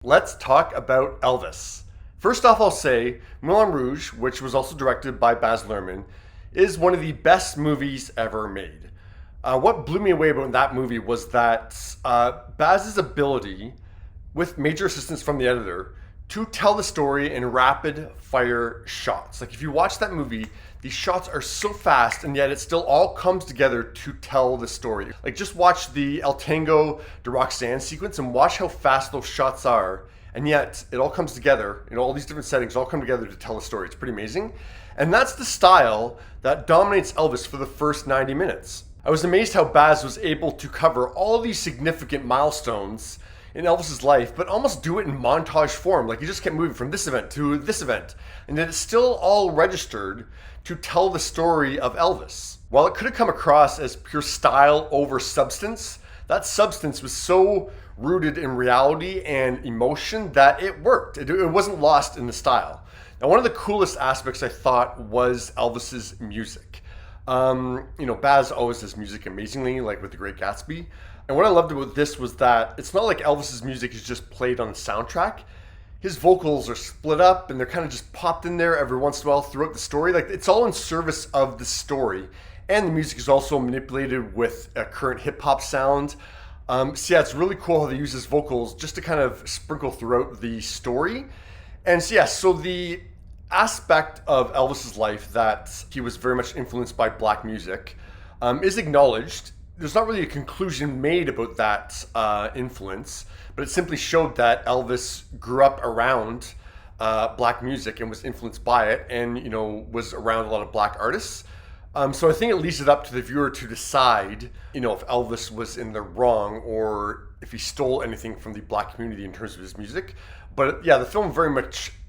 Let's talk about Elvis. First off, I'll say Moulin Rouge, which was also directed by Baz Luhrmann, is one of the best movies ever made. What blew me away about that movie was that Baz's ability, with major assistance from the editor, to tell the story in rapid fire shots. Like if you watch that movie, these shots are so fast and yet it still all comes together to tell the story. Like just watch the El Tango de Roxanne sequence and watch how fast those shots are. And yet it all comes together, all these different settings all come together to tell a story. It's pretty amazing. And that's the style that dominates Elvis for the first 90 minutes. I was amazed how Baz was able to cover all these significant milestones in Elvis's life, but almost do it in montage form. Like he just kept moving from this event to this event, and then it's still all registered to tell the story of Elvis. While it could have come across as pure style over substance, that substance was so rooted in reality and emotion that it worked. It wasn't lost in the style. Now, one of the coolest aspects I thought was Elvis's music. Baz always does music amazingly, like with The Great Gatsby. And what I loved about this was that it's not like Elvis's music is just played on the soundtrack. His vocals are split up and they're kind of just popped in there every once in a while throughout the story. Like it's all in service of the story. And the music is also manipulated with a current hip hop sound. So yeah, it's really cool how they use his vocals just to kind of sprinkle throughout the story. And so the aspect of Elvis's life that he was very much influenced by black music is acknowledged. There's not really a conclusion made about that influence, but it simply showed that Elvis grew up around black music and was influenced by it and, was around a lot of black artists. So I think it leaves it up to the viewer to decide, if Elvis was in the wrong or if he stole anything from the black community in terms of his music. But yeah, the film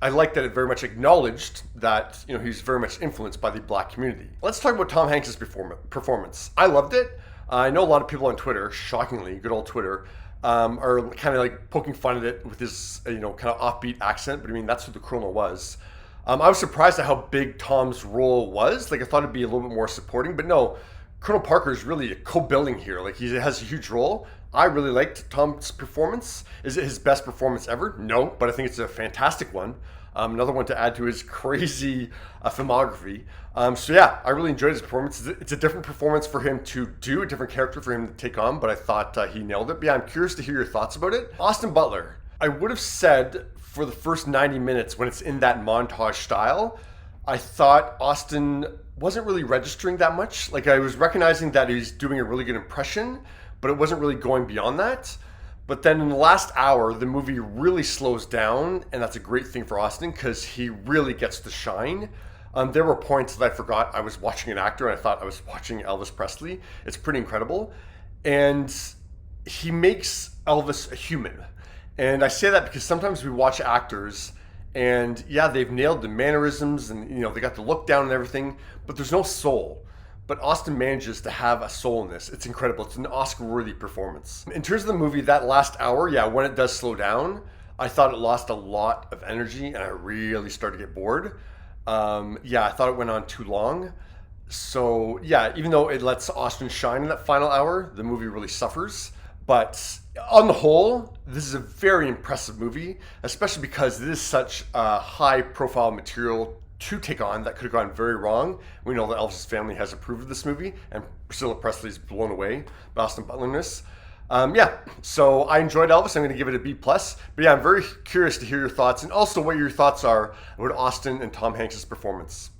I like that it very much acknowledged that, he's very much influenced by the black community. Let's talk about Tom Hanks' performance. I loved it. I know a lot of people on Twitter, shockingly, good old Twitter, are kind of like poking fun at it with his, kind of offbeat accent. But I mean, that's what the Colonel was. I was surprised at how big Tom's role was. Like I thought it'd be a little bit more supporting, but no, Colonel Parker is really co-billing here. Like he has a huge role. I really liked Tom's performance. Is it his best performance ever? No, but I think it's a fantastic one. Another one to add to his crazy filmography. I really enjoyed his performance. It's a different performance for him to do, a different character for him to take on, but I thought he nailed it. But yeah, I'm curious to hear your thoughts about it. Austin Butler, I would have said for the first 90 minutes when it's in that montage style, I thought Austin wasn't really registering that much. Like I was recognizing that he's doing a really good impression, but it wasn't really going beyond that. But then in the last hour, the movie really slows down, and that's a great thing for Austin because he really gets to shine. There were points that I forgot I was watching an actor and I thought I was watching Elvis Presley. It's pretty incredible. And he makes Elvis a human. And I say that because sometimes we watch actors and yeah, they've nailed the mannerisms and they got the look down and everything, but there's no soul. But Austin manages to have a soul in this. It's incredible. It's an Oscar-worthy performance. In terms of the movie, that last hour, when it does slow down, I thought it lost a lot of energy and I really started to get bored. I thought it went on too long. So even though it lets Austin shine in that final hour, the movie really suffers. But on the whole, this is a very impressive movie, especially because it is such a high-profile material to take on that could have gone very wrong. We know that Elvis' family has approved of this movie, and Priscilla Presley's blown away by Austin Butler-ness. So I enjoyed Elvis. I'm going to give it a B+. But I'm very curious to hear your thoughts and also what your thoughts are about Austin and Tom Hanks' performance.